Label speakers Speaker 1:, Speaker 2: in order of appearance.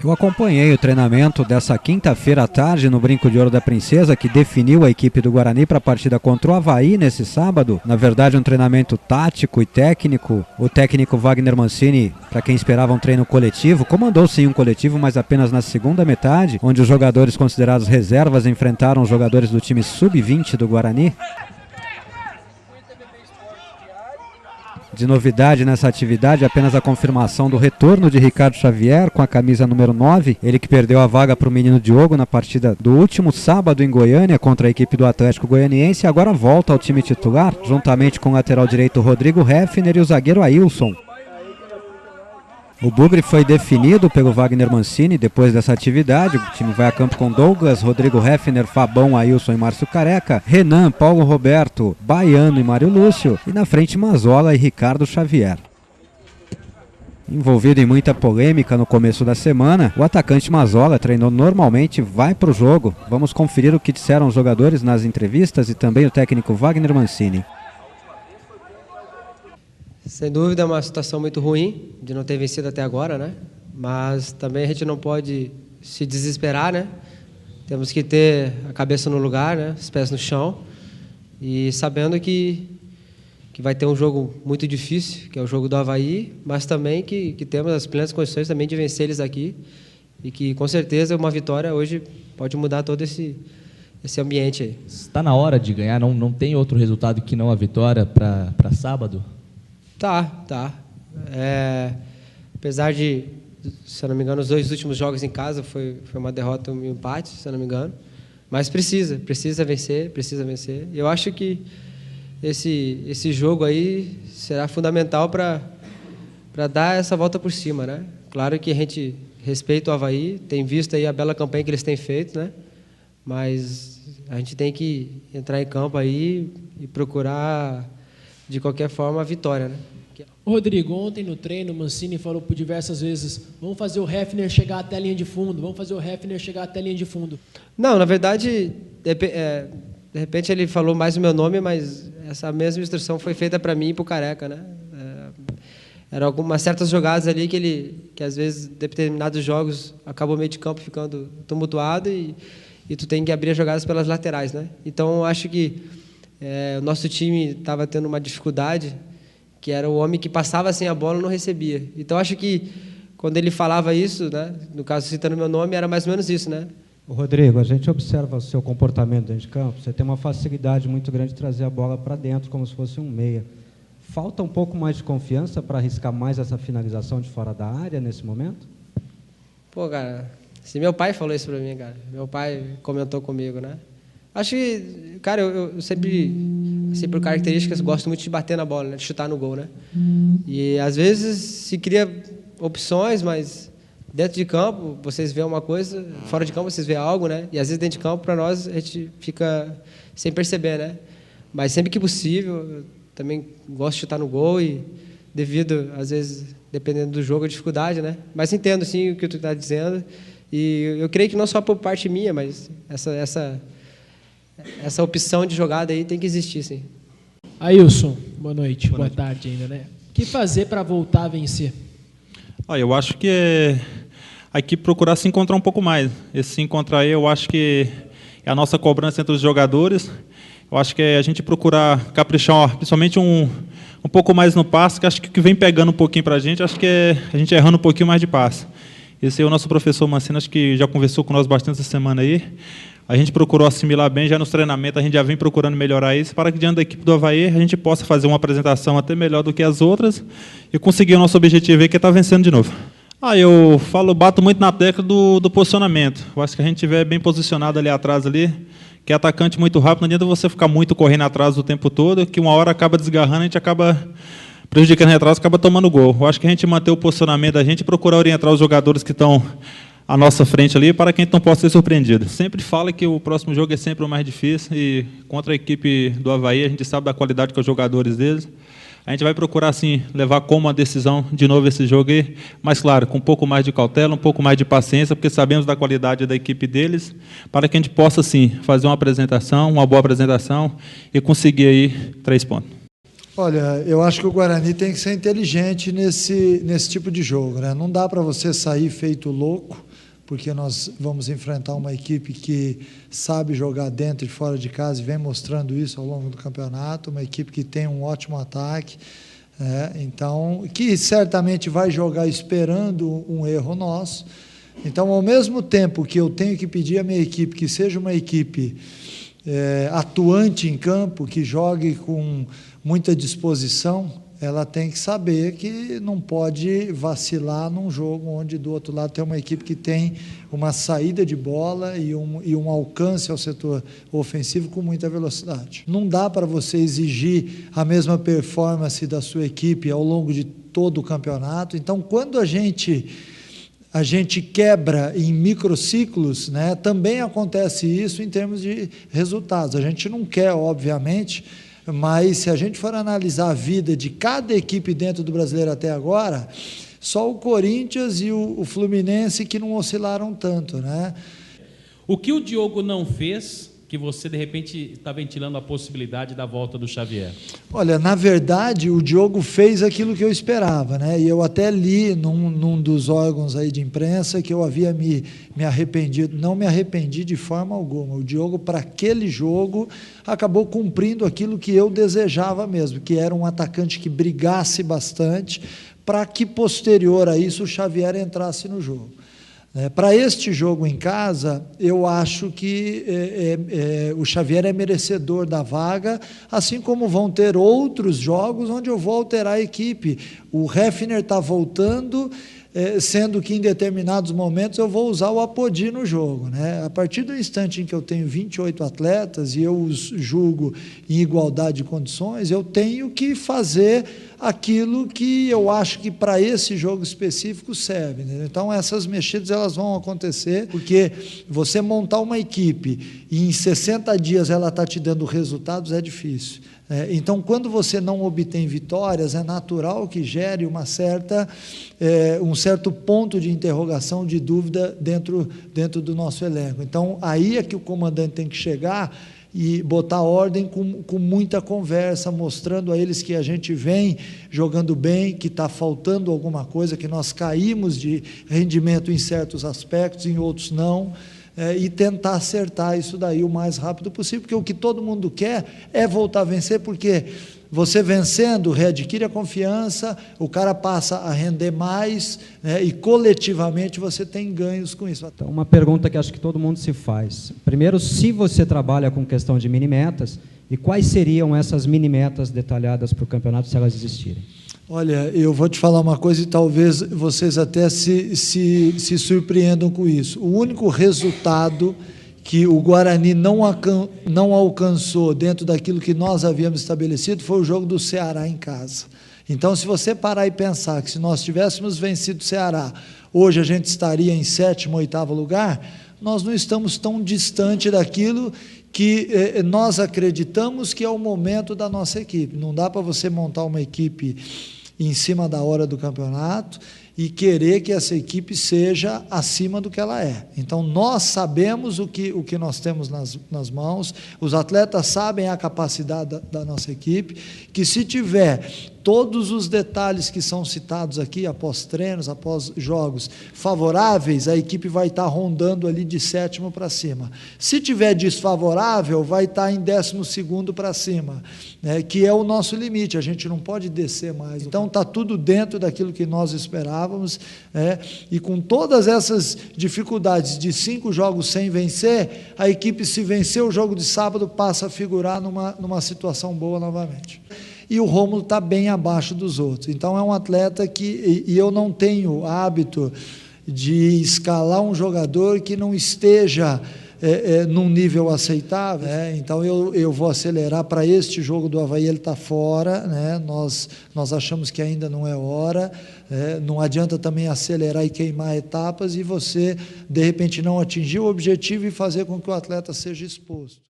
Speaker 1: Eu acompanhei o treinamento dessa quinta-feira à tarde no Brinco de Ouro da Princesa, que definiu a equipe do Guarani para a partida contra o Avaí nesse sábado. Na verdade, um treinamento tático e técnico. O técnico Wagner Mancini, para quem esperava um treino coletivo, comandou sim um coletivo, mas apenas na segunda metade, onde os jogadores considerados reservas enfrentaram os jogadores do time sub-20 do Guarani. De novidade nessa atividade, apenas a confirmação do retorno de Ricardo Xavier com a camisa número 9, ele que perdeu a vaga para o menino Diogo na partida do último sábado em Goiânia contra a equipe do Atlético Goianiense, e agora volta ao time titular, juntamente com o lateral direito Rodrigo Hefner e o zagueiro Ailson. O Bugre foi definido pelo Wagner Mancini depois dessa atividade. O time vai a campo com Douglas, Rodrigo Hefner, Fabão, Ailson e Márcio Careca, Renan, Paulo Roberto, Baiano e Mário Lúcio, e na frente Mazola e Ricardo Xavier. Envolvido em muita polêmica no começo da semana, o atacante Mazola treinou normalmente, vai para o jogo. Vamos conferir o que disseram os jogadores nas entrevistas e também o técnico Wagner Mancini.
Speaker 2: Sem dúvida é uma situação muito ruim de não ter vencido até agora, né? Mas também a gente não pode se desesperar, né? Temos que ter a cabeça no lugar, né? Os pés no chão, e sabendo que vai ter um jogo muito difícil, que é o jogo do Avaí, mas também que temos as plenas condições também de vencer eles aqui, e que com certeza uma vitória hoje pode mudar todo esse ambiente aí.
Speaker 3: Está na hora de ganhar? Não tem outro resultado que não a vitória para sábado?
Speaker 2: Tá. Apesar de, se eu não me engano, os 2 últimos jogos em casa foi uma derrota e um empate, se eu não me engano. Mas precisa vencer. Eu acho que esse jogo aí será fundamental para dar essa volta por cima, né? Claro que a gente respeita o Avaí, tem visto aí a bela campanha que eles têm feito, né? Mas a gente tem que entrar em campo aí e procurar, de qualquer forma, a vitória, né?
Speaker 4: Rodrigo, ontem no treino, o Mancini falou por diversas vezes: vamos fazer o Hefner chegar até a linha de fundo,
Speaker 2: Não, na verdade, de repente ele falou mais o meu nome, mas essa mesma instrução foi feita para mim e para o Careca, né? Eram algumas certas jogadas ali que às vezes, determinados jogos, acabam o meio de campo ficando tumultuado e tu tem que abrir as jogadas pelas laterais, né? Então, eu acho que o nosso time estava tendo uma dificuldade, que era o homem que passava sem a bola e não recebia. Então, acho que quando ele falava isso, né, no caso, citando meu nome, era mais ou menos isso, né?
Speaker 1: Rodrigo, a gente observa o seu comportamento dentro de campo. Você tem uma facilidade muito grande de trazer a bola para dentro, como se fosse um meia. Falta um pouco mais de confiança para arriscar mais essa finalização de fora da área nesse momento?
Speaker 2: Pô, cara, se meu pai falou isso para mim, cara. Meu pai comentou comigo, né? Acho que, cara, eu sempre, por características, gosto muito de bater na bola, né? De chutar no gol, né? E, às vezes, se cria opções, mas dentro de campo, vocês veem uma coisa, fora de campo, vocês veem algo, né? E, às vezes, dentro de campo, para nós, a gente fica sem perceber, né? Mas, sempre que possível, eu também gosto de chutar no gol e, devido, às vezes, dependendo do jogo, a dificuldade, né? Mas entendo, sim, o que tu está dizendo. E eu creio que não só por parte minha, mas essa opção de jogada aí tem que existir, sim.
Speaker 4: Ailson, boa noite. Boa tarde ainda, né? O que fazer para voltar a vencer?
Speaker 5: Eu acho que é a equipe procurar se encontrar um pouco mais. Esse se encontrar aí, eu acho que é a nossa cobrança entre os jogadores. Eu acho que é a gente procurar caprichar, principalmente um pouco mais no passe, que acho que o que vem pegando um pouquinho para a gente, acho que é a gente errando um pouquinho mais de passe. Esse é o nosso professor Mancini, acho que já conversou com nós bastante essa semana aí. A gente procurou assimilar bem, já nos treinamentos a gente já vem procurando melhorar isso, para que diante da equipe do Avaí a gente possa fazer uma apresentação até melhor do que as outras e conseguir o nosso objetivo aí, que é estar vencendo de novo. Eu bato muito na tecla do posicionamento. Eu acho que a gente estiver bem posicionado ali atrás, ali, que é atacante muito rápido, não adianta você ficar muito correndo atrás o tempo todo, que uma hora acaba desgarrando, a gente acaba prejudicando atrás, acaba tomando gol. Eu acho que a gente manter o posicionamento da gente e procurar orientar os jogadores que estão à nossa frente ali, para que a gente não possa ser surpreendido. Sempre fala que o próximo jogo é sempre o mais difícil, e contra a equipe do Avaí, a gente sabe da qualidade que os jogadores deles. A gente vai procurar, sim, levar como a decisão de novo esse jogo aí, mas, claro, com um pouco mais de cautela, um pouco mais de paciência, porque sabemos da qualidade da equipe deles, para que a gente possa, sim, fazer uma boa apresentação, e conseguir aí 3 pontos.
Speaker 6: Olha, eu acho que o Guarani tem que ser inteligente nesse tipo de jogo, né? Não dá para você sair feito louco, porque nós vamos enfrentar uma equipe que sabe jogar dentro e fora de casa e vem mostrando isso ao longo do campeonato, uma equipe que tem um ótimo ataque, então, que certamente vai jogar esperando um erro nosso. Então, ao mesmo tempo que eu tenho que pedir à minha equipe que seja uma equipe atuante em campo, que jogue com muita disposição, ela tem que saber que não pode vacilar num jogo onde do outro lado tem uma equipe que tem uma saída de bola e um alcance ao setor ofensivo com muita velocidade. Não dá para você exigir a mesma performance da sua equipe ao longo de todo o campeonato. Então, quando a gente quebra em microciclos, né, também acontece isso em termos de resultados. A gente não quer, obviamente, mas se a gente for analisar a vida de cada equipe dentro do Brasileiro até agora, só o Corinthians e o Fluminense que não oscilaram tanto, né?
Speaker 7: O que o Diogo não fez, que você, de repente, está ventilando a possibilidade da volta do Xavier?
Speaker 6: Olha, na verdade, o Diogo fez aquilo que eu esperava, né? E eu até li num dos órgãos aí de imprensa que eu havia me arrependido. Não me arrependi de forma alguma. O Diogo, para aquele jogo, acabou cumprindo aquilo que eu desejava mesmo, que era um atacante que brigasse bastante, para que, posterior a isso, o Xavier entrasse no jogo. Para este jogo em casa, eu acho que o Xavier é merecedor da vaga, assim como vão ter outros jogos onde eu vou alterar a equipe. O Hefner está voltando, sendo que em determinados momentos eu vou usar o Apodi no jogo, né? A partir do instante em que eu tenho 28 atletas e eu os julgo em igualdade de condições, eu tenho que fazer aquilo que eu acho que para esse jogo específico serve, né? Então essas mexidas elas vão acontecer, porque você montar uma equipe e em 60 dias ela está te dando resultados é difícil. Então, quando você não obtém vitórias, é natural que gere um certo ponto de interrogação, de dúvida dentro do nosso elenco. Então, aí é que o comandante tem que chegar e botar ordem com muita conversa, mostrando a eles que a gente vem jogando bem, que está faltando alguma coisa, que nós caímos de rendimento em certos aspectos, em outros não, e tentar acertar isso daí o mais rápido possível, porque o que todo mundo quer é voltar a vencer, porque você vencendo, readquire a confiança, o cara passa a render mais, né, e coletivamente você tem ganhos com isso.
Speaker 1: Então, uma pergunta que acho que todo mundo se faz. Primeiro, se você trabalha com questão de mini-metas, e quais seriam essas mini-metas detalhadas para o campeonato, se elas existirem?
Speaker 6: Olha, eu vou te falar uma coisa e talvez vocês até se surpreendam com isso. O único resultado que o Guarani não alcançou dentro daquilo que nós havíamos estabelecido foi o jogo do Ceará em casa. Então, se você parar e pensar que se nós tivéssemos vencido o Ceará, hoje a gente estaria em 7º, 8º lugar, nós não estamos tão distante daquilo que nós acreditamos que é o momento da nossa equipe. Não dá para você montar uma equipe em cima da hora do campeonato e querer que essa equipe seja acima do que ela é. Então, nós sabemos o que nós temos nas mãos, os atletas sabem a capacidade da nossa equipe, que se tiver todos os detalhes que são citados aqui, após treinos, após jogos favoráveis, a equipe vai estar rondando ali de 7º para cima. Se tiver desfavorável, vai estar em 12º para cima, né, que é o nosso limite, a gente não pode descer mais. Então, está tudo dentro daquilo que nós esperávamos, e com todas essas dificuldades de 5 jogos sem vencer, a equipe, se vencer o jogo de sábado, passa a figurar numa situação boa novamente. E o Rômulo está bem abaixo dos outros. Então, é um atleta que... E eu não tenho hábito de escalar um jogador que não esteja num nível aceitável. Então, eu vou acelerar para este jogo do Avaí, ele está fora, né? Nós achamos que ainda não é hora. Não adianta também acelerar e queimar etapas e você, de repente, não atingir o objetivo e fazer com que o atleta seja exposto.